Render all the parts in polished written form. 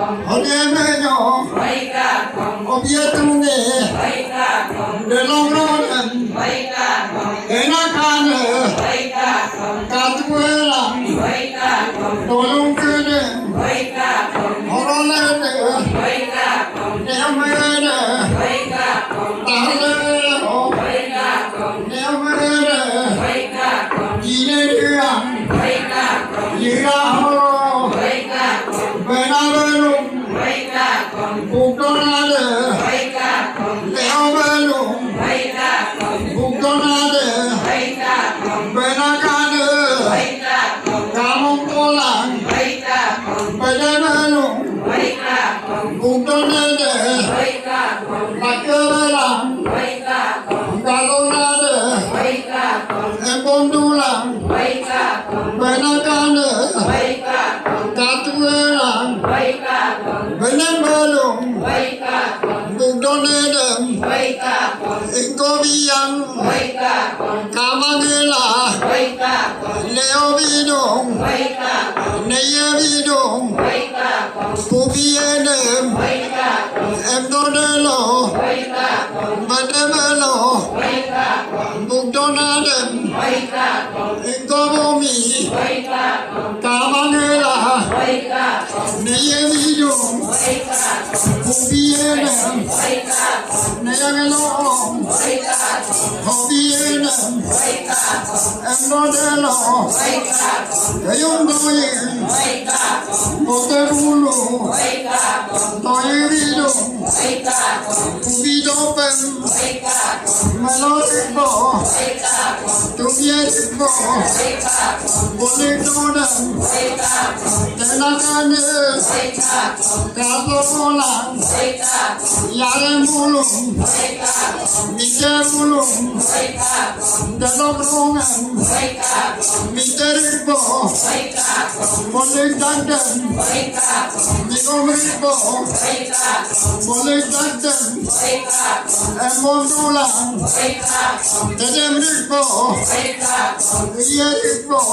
Ở đây mẹ nhỏ ở phía trong nghề để lòng nó đừng để nó khan nữa cả tuổi làm đồ lung kia đừng họ nó lên nữa đeo mẹ nữa ta lên họ đeo mẹ nữa chỉ để đưa ăn chỉ ra họ về nó lên luôn cuộc đó là được đeo về luôn cuộc đó là được về nó ca được cả mong cô làng về đây về luôn cuộc đó là được là cơ về làm cả cô là được em con tu làm về nó ca được cả tu làm về nên về luôn cuộc đó là được anh có bi ăn cả mang người là leo bi đông này bi đông cô bi em đó đây lo mà đây mà lo cuộc đó là được anh có bố mì cả mang người là này bi đông cô bi này cái lo họ bi em đó đây lo cái ông đó một cái rùa tôi đi đâu cũng đi đâu bên mà lo thích bỏ tôi biết thích bỏ một đêm đó đêm để nó ca nhớ cả tôi làm nhà em mua luôn mình chơi mua luôn để nó không ăn mình chơi đi bỏ một đêm đánh đêm mình không đi bỏ một đêm đánh đêm em muốn tu làm để em đi bỏ đi bỏ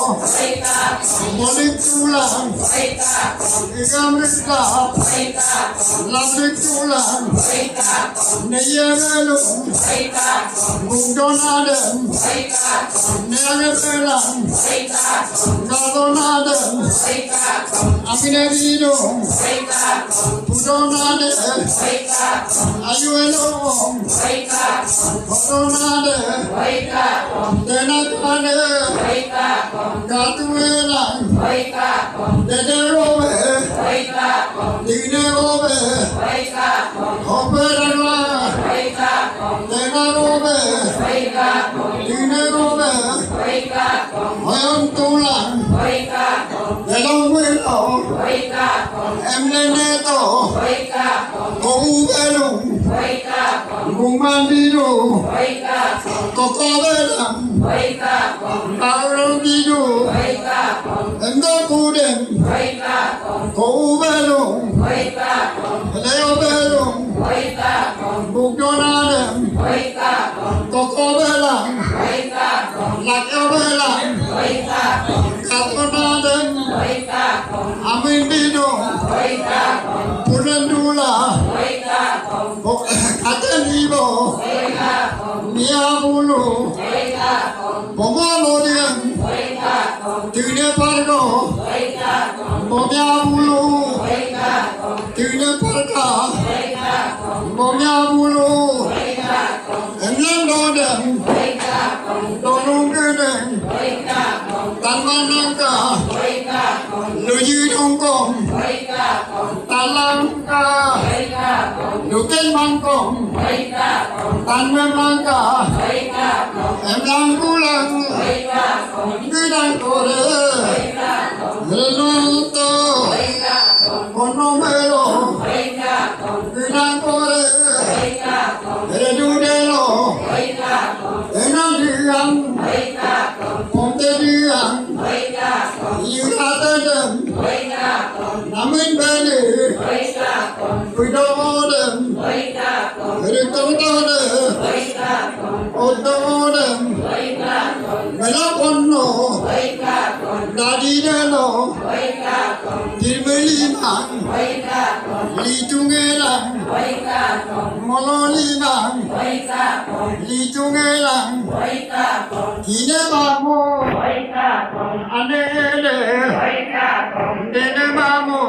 một đêm tu làm em đi làm đi tu làm này em luôn cùng cho nó đừng này em làm cả cho nó đừng anh em đi đâu cùng cho nó đừng ayu elong cho nó đừng để nó cả đừng cả tuổi làm để đâu về đi đâu về họ về ra để nó về đi đâu về hỏi ông tu làm để đâu về tổ em lên đây tổ cô về luôn cùng mang đi đồ có về làm bao lâu đi đồ em đó cô đêm cô về luôn leo về luôn buộc cho nó đêm có về làm lạc eo về làm cả cho nó đêm amin đi đồ cô lên đu là cả tên đi bộ mía bulu bố lô điên từ nơi phát đồ bố mía bulu từ nơi phát cả bố mía bulu em lên đồ đêm đồ lung cái đêm tan văn năng cả lùi dư trong công tan lăng cả lùi tên mang công tan nguyên mang cả em lăng cu lăng cứ đang cổ đế lên nó tô con nó mê lô cứ đang cổ đế để đu đế lô để nó đi ăn không thể đi ăn như ta tới đêm nằm bên bên đi quỳ đâu đêm để tôi đâu đêm ô tô đêm mày nó con nổ Dadino, Timeliman, Litungelang, Mololiman, Litungelang, Kinebamo, Anele, Denebamo,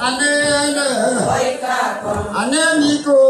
Anele, Anemiko,